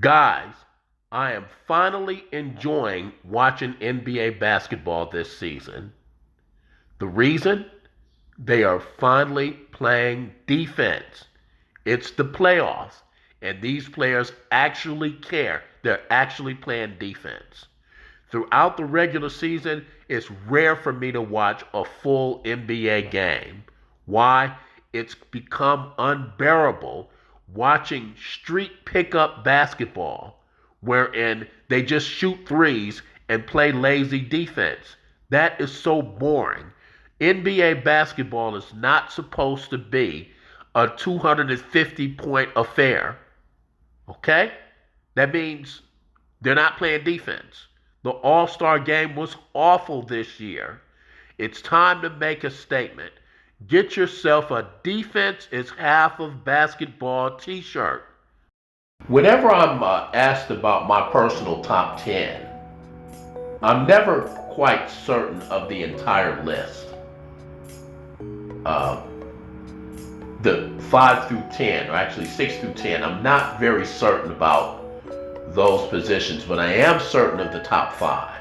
Guys, I am finally enjoying watching NBA basketball this season. The reason? They are finally playing defense. It's the playoffs, and these players actually care. They're actually playing defense. Throughout the regular season, it's rare for me to watch a full NBA game. Why? It's become unbearable watching street pickup basketball, wherein they just shoot threes and play lazy defense. That is so boring. NBA basketball is not supposed to be a 250-point affair. Okay? That means they're not playing defense. The All-Star game was awful this year. It's time to make a statement. Get yourself a defense is half of basketball t-shirt. Whenever I'm asked about my personal top 10, I'm never quite certain of the entire list. The 5 through 10, or actually 6 through 10, I'm not very certain about those positions, but I am certain of the top 5,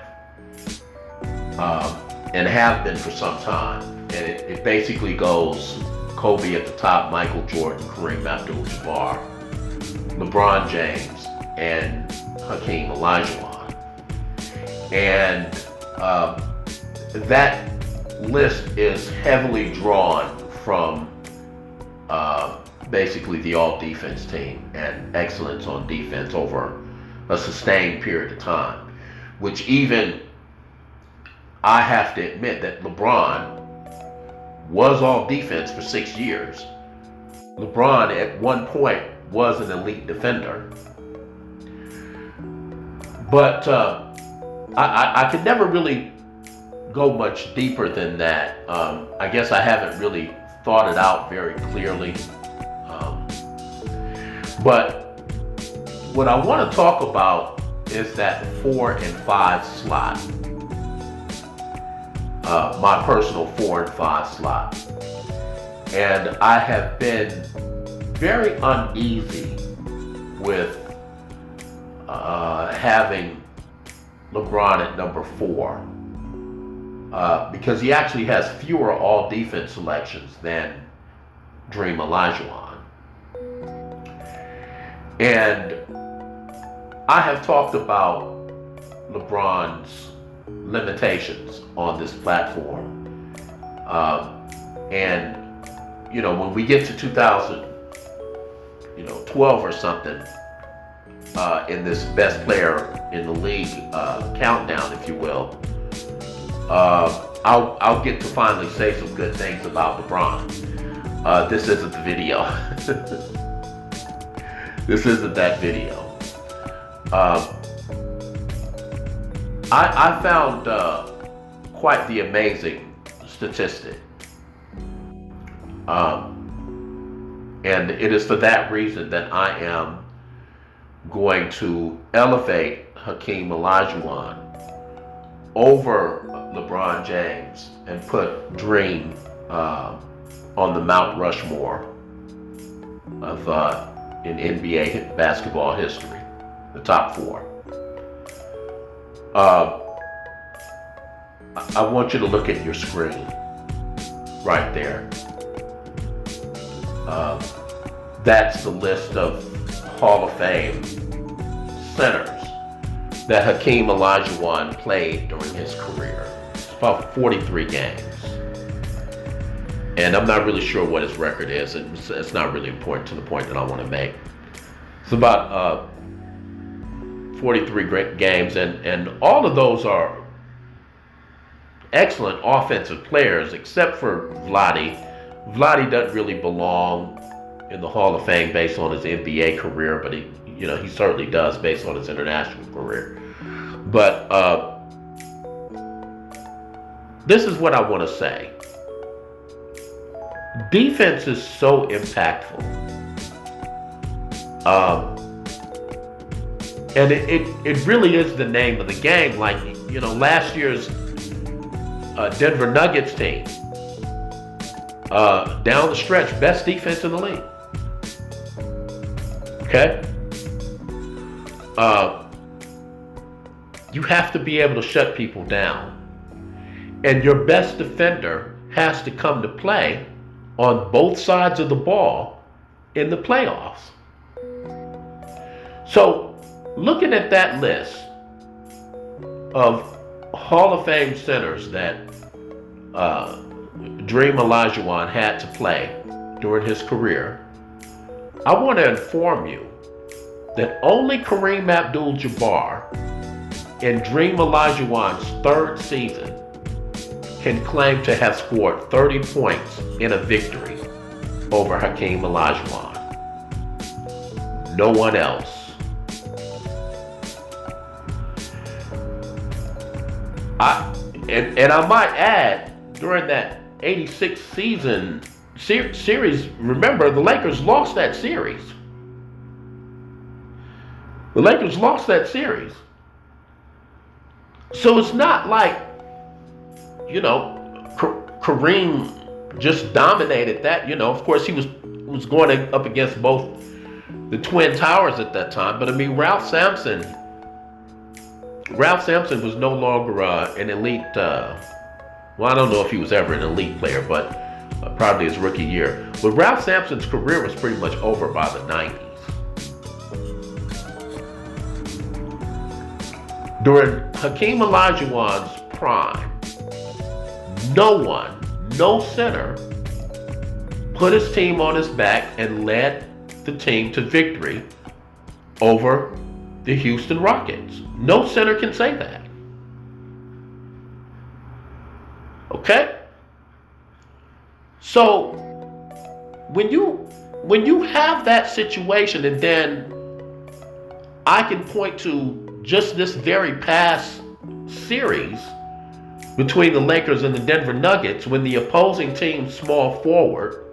and have been for some time. And it basically goes Kobe at the top, Michael Jordan, Kareem Abdul-Jabbar, LeBron James, and Hakeem Olajuwon. And that list is heavily drawn from basically the all-defense team and excellence on defense over a sustained period of time, which even I have to admit that LeBron was all defense for 6 years. LeBron at one point was an elite defender. But I could never really go much deeper than that. I guess I haven't really thought it out very clearly. But what I want to talk about is that 4 and 5 slot. My personal 4 and 5 slot. And I have been very uneasy with having LeBron at number 4. Because he actually has fewer all-defense selections than Dream Olajuwon. And I have talked about LeBron's limitations on this platform. And, when we get to 2012 or something, in this best player in the league countdown, if you will, I'll get to finally say some good things about LeBron. This isn't the video. This isn't that video. I found quite the amazing statistic. And it is for that reason that I am going to elevate Hakeem Olajuwon over LeBron James and put Dream on the Mount Rushmore of in NBA basketball history, the top 4. I want you to look at your screen right there. That's the list of Hall of Fame centers that Hakeem Olajuwon played during his career. It's about 43 games. And I'm not really sure what his record is. It's not really important to the point that I want to make. It's about 43 great games, and all of those are excellent offensive players, except for Vlade. Vlade doesn't really belong in the Hall of Fame based on his NBA career, but he certainly does based on his international career. But this is what I want to say. Defense is so impactful. And it really is the name of the game. Like, last year's Denver Nuggets team, down the stretch, best defense in the league. Okay? uh, you have to be able to shut people down. And your best defender has to come to play on both sides of the ball in the playoffs. So, looking at that list of Hall of Fame centers that Dream Olajuwon had to play during his career, I want to inform you that only Kareem Abdul-Jabbar in Dream Olajuwon's third season can claim to have scored 30 points in a victory over Hakeem Olajuwon. No one else. And I might add, during that 86 season series, remember, the Lakers lost that series. The Lakers lost that series. So it's not like, Kareem just dominated that. Of course, he was going up against both the Twin Towers at that time. But I mean, Ralph Sampson was no longer an elite. Well, I don't know if he was ever an elite player, but probably his rookie year. But Ralph Sampson's career was pretty much over by the 90s. During Hakeem Olajuwon's prime, no center put his team on his back and led the team to victory over the Houston Rockets. No center can say that. Okay? So when you have that situation, and then I can point to just this very past series between the Lakers and the Denver Nuggets, when the opposing team's small forward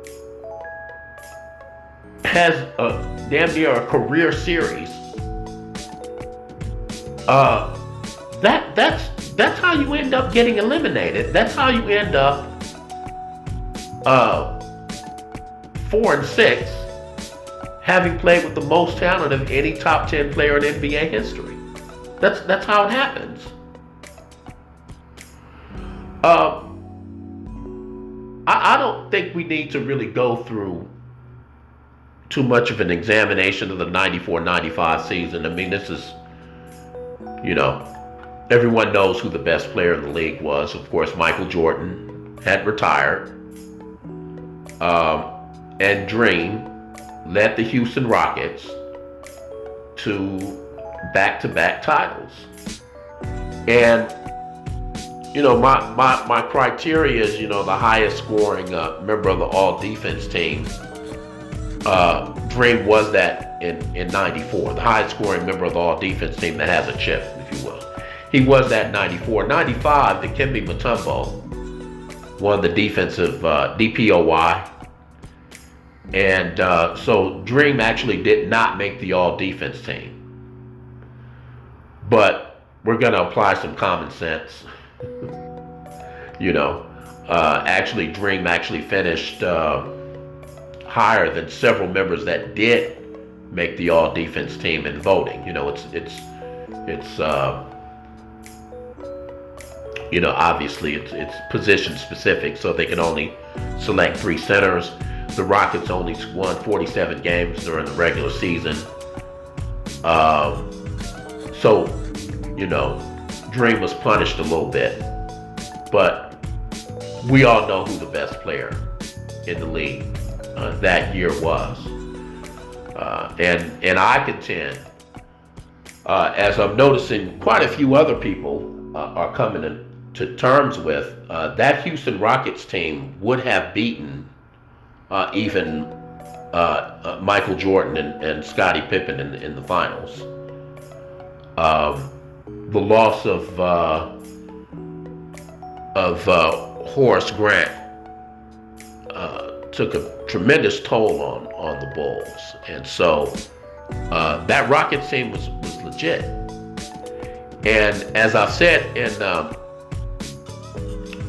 has a damn near a career series. That's how you end up getting eliminated. That's how you end up 4-6, having played with the most talent of any top 10 player in NBA history. That's how it happens. I don't think we need to really go through too much of an examination of the 94-95 season. I mean, this is, everyone knows who the best player in the league was. Of course, Michael Jordan had retired. And Dream led the Houston Rockets to back-to-back titles. And my criteria is, the highest scoring member of the all-defense team. Dream was that in 94. The highest scoring member of the all-defense team that has a chip, if you will. He was that in 94. 95, Dikembe Mutombo won the defensive DPOY. And so Dream actually did not make the all-defense team. But we're going to apply some common sense. Actually, Dream actually finished higher than several members that did make the all-defense team in voting. Obviously it's position specific, so they can only select 3 centers. The Rockets only won 47 games during the regular season. So Dream was punished a little bit. But we all know who the best player in the league that year was. And I contend, as I'm noticing quite a few other people are coming to terms with, that Houston Rockets team would have beaten even Michael Jordan and Scottie Pippen in the finals. The loss of Horace Grant took a tremendous toll on the Bulls, and so that Rockets team was legit. And as I've said in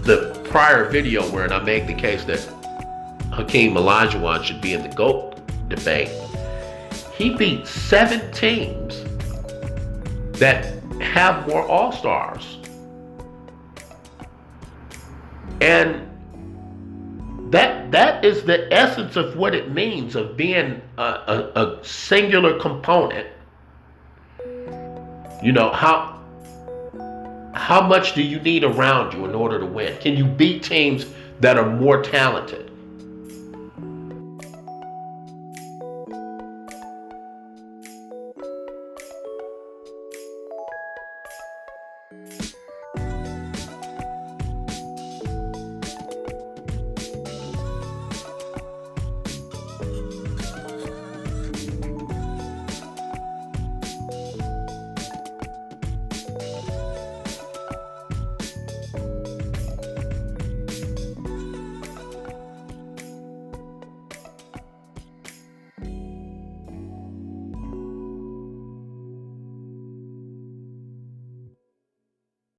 the prior video, wherein I made the case that Hakeem Olajuwon should be in the GOAT debate, he beat 7 teams that have more all-stars. And that is the essence of what it means of being a singular component. You know, how much do you need around you in order to win? Can you beat teams that are more talented?